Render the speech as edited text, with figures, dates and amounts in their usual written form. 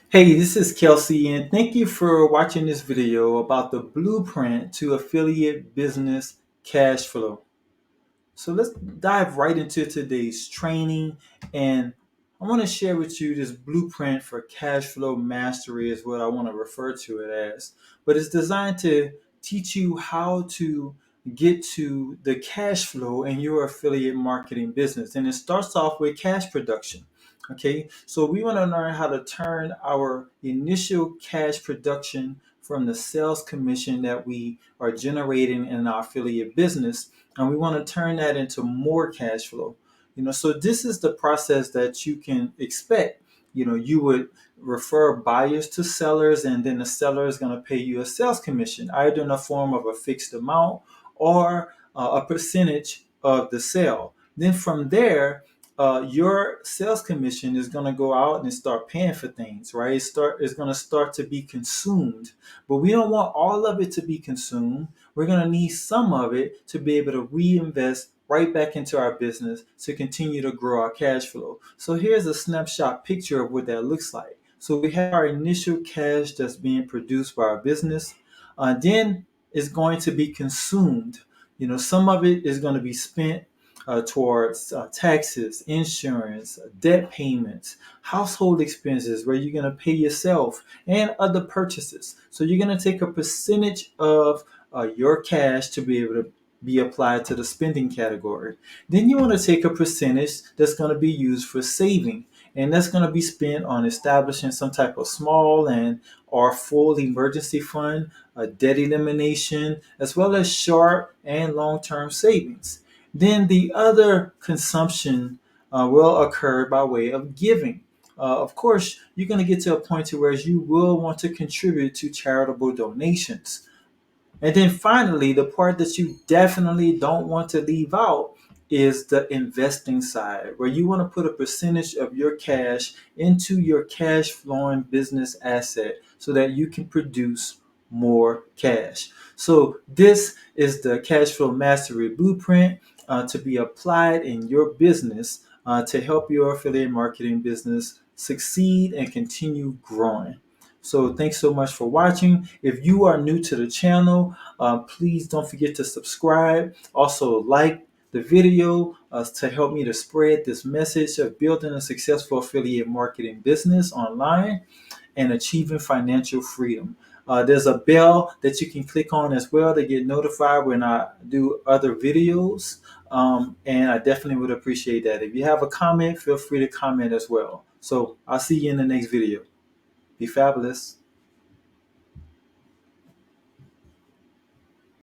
Hey, this is Kelsey, and thank you for watching this video about the blueprint to affiliate business cash flow. So let's dive right into today's training, and I want to share with you this blueprint for cash flow mastery is what I want to refer to it as. But it's designed to teach you how to get to the cash flow in your affiliate marketing business. And it starts off with cash production. Okay, so we want to learn how to turn our initial cash production from the sales commission that we are generating in our affiliate business, and we want to turn that into more cash flow. So this is the process that you can expect. You would refer buyers to sellers, and then the seller is going to pay you a sales commission, either in the form of a fixed amount or a percentage of the sale. Then from there, your sales commission is going to go out and start paying for things, right? It's going to start to be consumed, but we don't want all of it to be consumed. We're going to need some of it to be able to reinvest right back into our business to continue to grow our cash flow. So here's a snapshot picture of what that looks like. So we have our initial cash that's being produced by our business. Then it's going to be consumed. Some of it is going to be spent towards taxes, insurance, debt payments, household expenses where you're going to pay yourself, and other purchases. So you're going to take a percentage of your cash to be able to be applied to the spending category. Then you want to take a percentage that's going to be used for saving, and that's going to be spent on establishing some type of small and or full emergency fund, debt elimination, as well as short and long-term savings. Then the other consumption will occur by way of giving. Of course, you're going to get to a point to where you will want to contribute to charitable donations. And then finally, the part that you definitely don't want to leave out is the investing side, where you want to put a percentage of your cash into your cash flowing business asset so that you can produce more cash. So, this is the cash flow mastery blueprint to be applied in your business to help your affiliate marketing business succeed and continue growing. So thanks so much for watching. If you are new to the channel, please don't forget to subscribe. Also like the video to help me to spread this message of building a successful affiliate marketing business online and achieving financial freedom. There's a bell that you can click on as well to get notified when I do other videos. And I definitely would appreciate that. If you have a comment, feel free to comment as well. So I'll see you in the next video. Be fabulous.